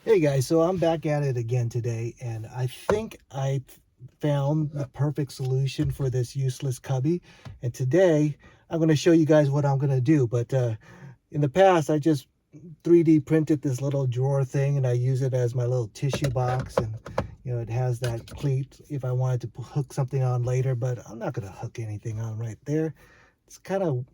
Hey guys, so I'm back at it again today, and I think I found the perfect solution for this useless cubby. And today I'm going to show you guys what I'm going to do. But in the past, I just 3D printed this little drawer thing, and I use it as my little tissue box. And it has that cleat if I wanted to hook something on later, but I'm not going to hook anything on right there. It's kind of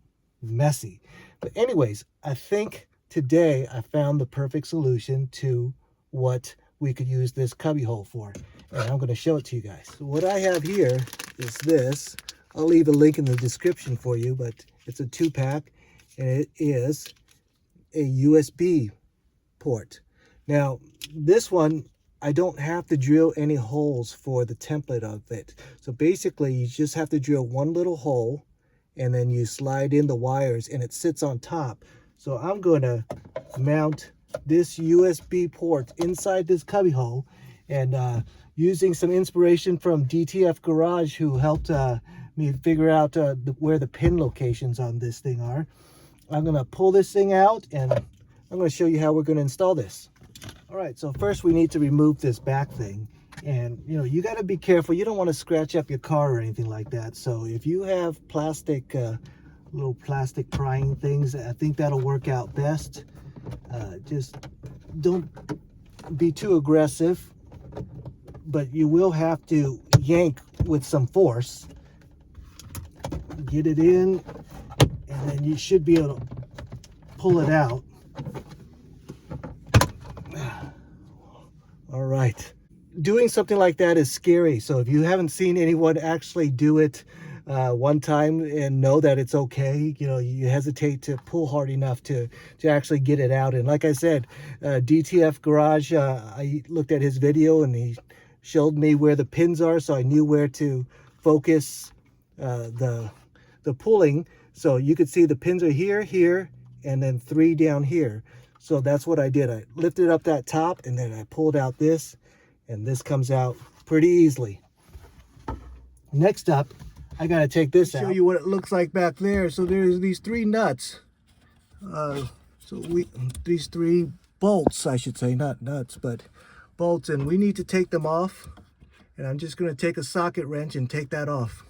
messy. But anyways, I think today I found the perfect solution to what we could use this cubby hole for, and I'm going to show it to you guys. So what I have here is this. I'll leave a link in the description for you, but it's a 2-pack, and it is a USB port. Now this one, I don't have to drill any holes for the template of it. So basically you just have to drill one little hole, and then you slide in the wires, and it sits on top. So I'm going to mount this USB port inside this cubby hole, and using some inspiration from DTF Garage, who helped me figure out where the pin locations on this thing are. I'm going to pull this thing out, and I'm going to show you how we're going to install this. All right, so first we need to remove this back thing, and you got to be careful. You don't want to scratch up your car or anything like that. So if you have plastic little plastic prying things, I think that'll work out best. Just don't be too aggressive, but you will have to yank with some force. Get it in, and then you should be able to pull it out. All right. Doing something like that is scary, so if you haven't seen anyone actually do it one time and know that it's okay, you hesitate to pull hard enough to actually get it out. And like I said, DTF Garage, I looked at his video and he showed me where the pins are, so I knew where to focus the pulling. So you could see the pins are here, and then 3 down here. So that's what I did. I lifted up that top, and then I pulled out this, and this comes out pretty easily. Next up, I got to take this out. Show you what it looks like back there. So there's these 3 nuts. These 3 bolts, I should say, not nuts, but bolts, and we need to take them off. And I'm just going to take a socket wrench and take that off.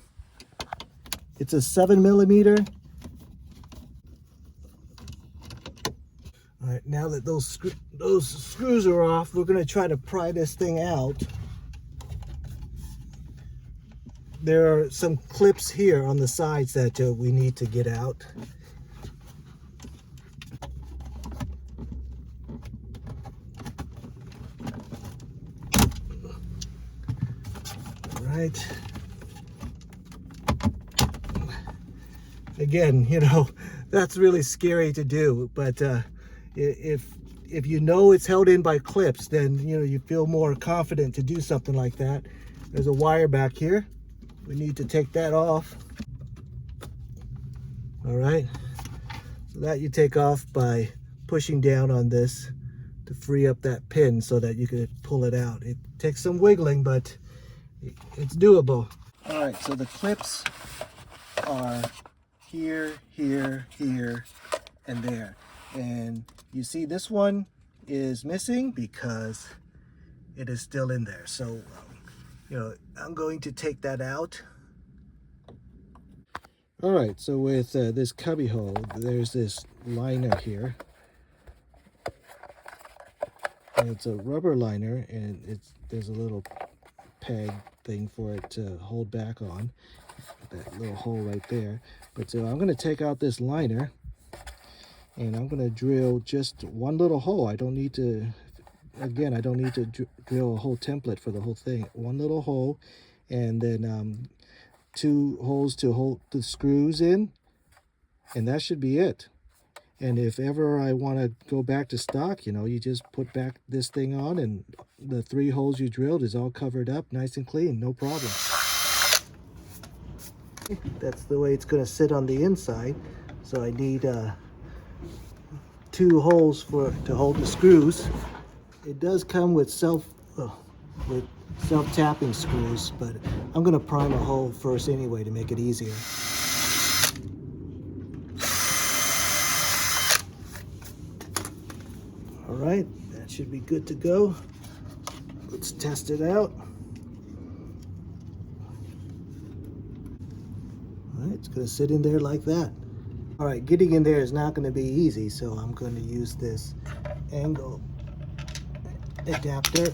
It's a 7mm. All right, now that those screws are off, we're going to try to pry this thing out. There are some clips here on the sides that we need to get out. All right. Again, that's really scary to do, but if you know it's held in by clips, then you feel more confident to do something like that. There's a wire back here. We need to take that off. All right, so that you take off by pushing down on this to free up that pin so that you can pull it out. It takes some wiggling, but it's doable. All right, so the clips are here, and there. And you see this one is missing because it is still in there. So I'm going to take that out. All right, so with this cubby hole, there's this liner here, and it's a rubber liner, and there's a little peg thing for it to hold back on, that little hole right there. But so I'm going to take out this liner, and I'm going to drill just one little hole. I don't need to, again, I don't need to drill a whole template for the whole thing. One little hole, and then 2 holes to hold the screws in, and that should be it. And if ever I want to go back to stock, you just put back this thing on, and the 3 holes you drilled is all covered up, nice and clean, no problem. That's the way it's going to sit on the inside. So I need 2 holes to hold the screws. It does come with self-tapping screws, but I'm going to prime a hole first anyway to make it easier. All right, that should be good to go. Let's test it out. All right, it's going to sit in there like that. All right, getting in there is not going to be easy, so I'm going to use this angle adapter.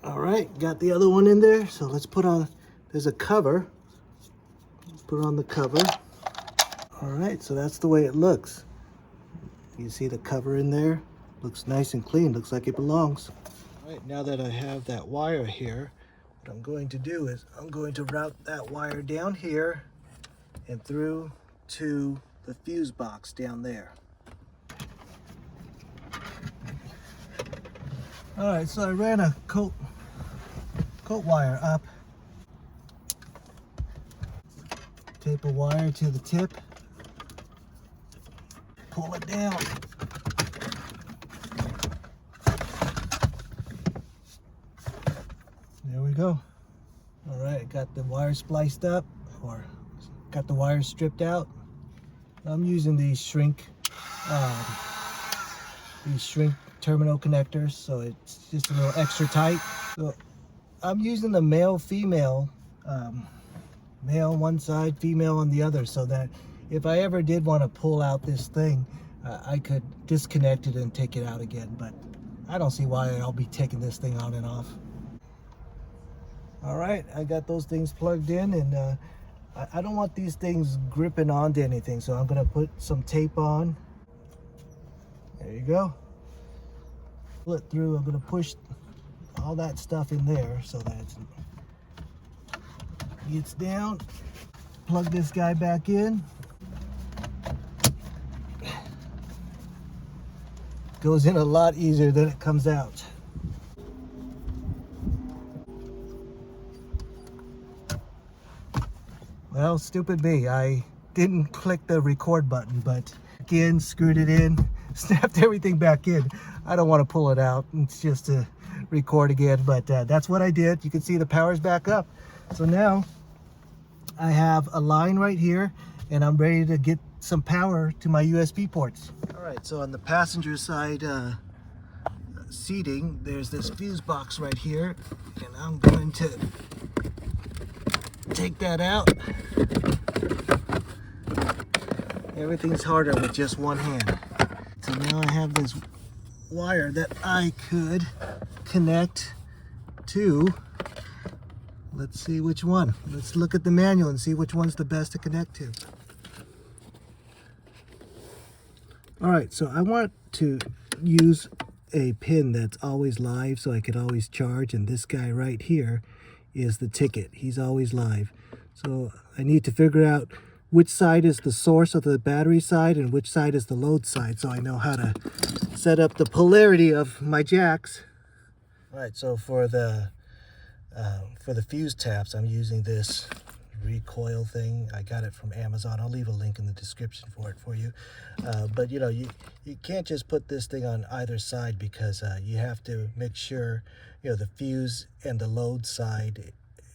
All right, got the other one in there, so let's put on, there's a cover. Put on the cover. All right, so that's the way it looks. You see the cover in there? Looks nice and clean, looks like it belongs. All right, now that I have that wire here, what I'm going to do is I'm going to route that wire down here and through to the fuse box down there. All right, so I ran a coat wire up. Tape a wire to the tip. Pull it down. There we go. All right, got the wire spliced up, or got the wire stripped out. I'm using these shrink terminal connectors, so it's just a little extra tight. So I'm using the male-female, male on one side, female on the other, so that if I ever did want to pull out this thing, I could disconnect it and take it out again. But I don't see why I'll be taking this thing on and off. All right, I got those things plugged in, and I don't want these things gripping onto anything, so I'm going to put some tape on. There you go. Pull it through. I'm going to push all that stuff in there so that it gets down. Plug this guy back in. Goes in a lot easier than it comes out. Well, stupid me. I didn't click the record button, but again, screwed it in, snapped everything back in. I don't want to pull it out. It's just to record again, but that's what I did. You can see the power's back up. So now I have a line right here, and I'm ready to get some power to my USB ports. All right, so on the passenger side seating, there's this fuse box right here, and I'm going to take that out. Everything's harder with just one hand. So now I have this wire that I could connect to. Let's see which one. Let's look at the manual and see which one's the best to connect to. All right, so I want to use a pin that's always live so I could always charge, and this guy right here is the ticket. He's always live. So I need to figure out which side is the source of the battery side and which side is the load side, so I know how to set up the polarity of my jacks. All right, so for the fuse taps, I'm using this recoil thing. I got it from Amazon. I'll leave a link in the description for it for you. But you know, you can't just put this thing on either side, because you have to make sure, you know, the fuse and the load side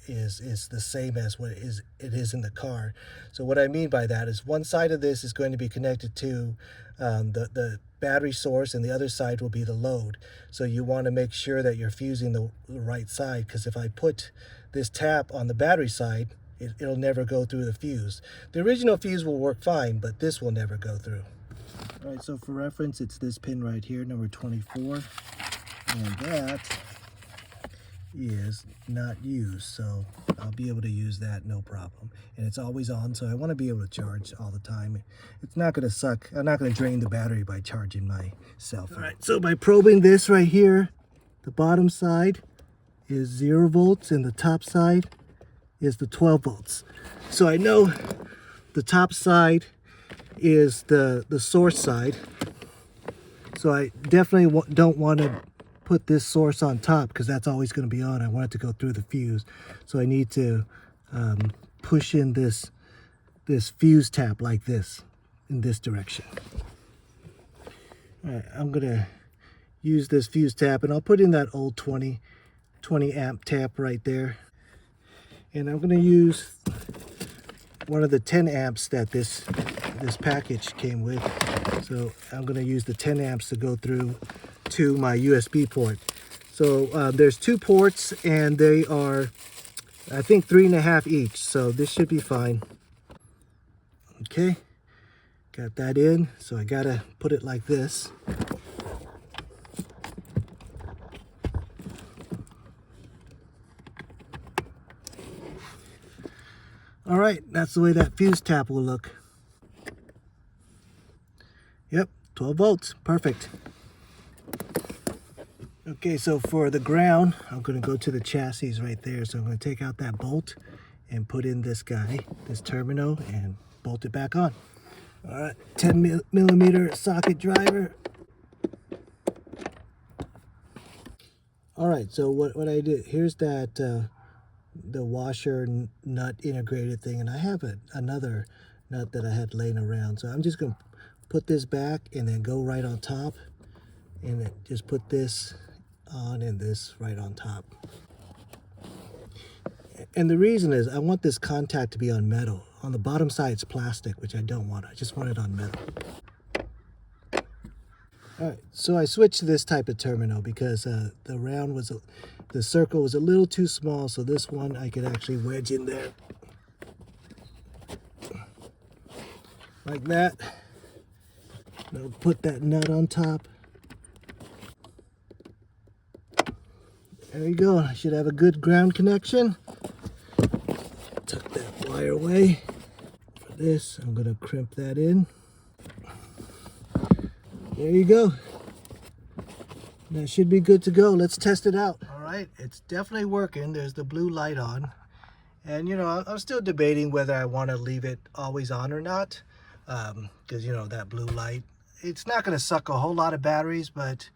is the same as what it is in the car. So what I mean by that is one side of this is going to be connected to the battery source, and the other side will be the load. So you want to make sure that you're fusing the right side, because if I put this tap on the battery side, it'll never go through the fuse. The original fuse will work fine, but this will never go through. All right, so for reference, it's this pin right here, number 24, and that is not used, so I'll be able to use that no problem. And it's always on, so I want to be able to charge all the time. It's not going to suck. I'm not going to drain the battery by charging my cell phone. All right, so by probing this right here, the bottom side is 0 volts and the top side is the 12 volts. So I know the top side is the source side, so I definitely don't want to put this source on top, because that's always going to be on. I want it to go through the fuse, so I need to push in this fuse tap like this, in this direction. All right, I'm going to use this fuse tap, and I'll put in that old 20 amp tap right there. And I'm going to use one of the 10 amps that this package came with. So I'm going to use the 10 amps to go through to my USB port. So there's 2 ports, and they are, I think, 3.5 each. So this should be fine. Okay, got that in. So I gotta put it like this. All right, that's the way that fuse tap will look. Yep, 12 volts, perfect. Okay, so for the ground, I'm going to go to the chassis right there. So I'm going to take out that bolt and put in this guy, this terminal, and bolt it back on. All right, 10 millimeter socket driver. All right, so what I did, here's that the washer nut integrated thing, and I have another nut that I had laying around. So I'm just going to put this back and then go right on top, and then just put this on and this right on top. And the reason is I want this contact to be on metal. On the bottom side it's plastic, which I don't want. I just want it on metal. All right, so I switched to this type of terminal because the circle was a little too small, so this one I could actually wedge in there like that. I'll put that nut on top. There you go. I should have a good ground connection. Tuck that wire away. For this, I'm going to crimp that in. There you go. That should be good to go. Let's test it out. All right, it's definitely working. There's the blue light on. And, you know, I'm still debating whether I want to leave it always on or not. Because, you know, that blue light, it's not going to suck a whole lot of batteries, but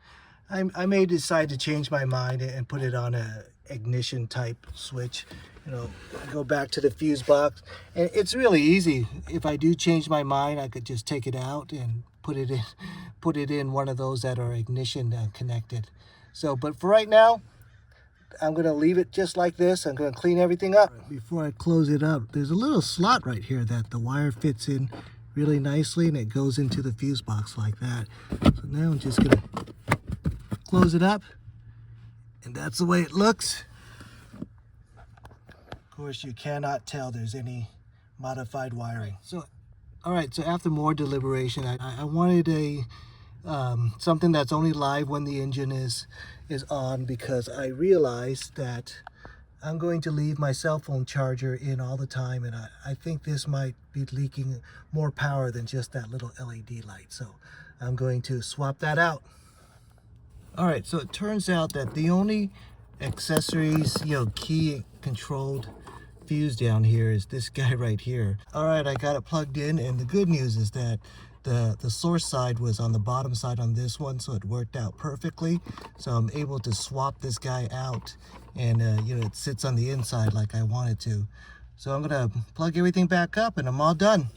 I may decide to change my mind and put it on a ignition type switch. You know, go back to the fuse box. And it's really easy. If I do change my mind, I could just take it out and put it in one of those that are ignition connected. So, but for right now, I'm going to leave it just like this. I'm going to clean everything up. Before I close it up, there's a little slot right here that the wire fits in really nicely, and it goes into the fuse box like that. So now I'm just going to close it up, and that's the way it looks. Of course, you cannot tell there's any modified wiring. So, all right, so after more deliberation, I wanted a something that's only live when the engine is on, because I realized that I'm going to leave my cell phone charger in all the time, and I think this might be leaking more power than just that little LED light. So I'm going to swap that out. All right, so it turns out that the only accessories, you know, key controlled fuse down here is this guy right here. All right, I got it plugged in, and the good news is that the source side was on the bottom side on this one, so it worked out perfectly. So I'm able to swap this guy out, and you know, it sits on the inside like I wanted to. So I'm gonna plug everything back up, and I'm all done.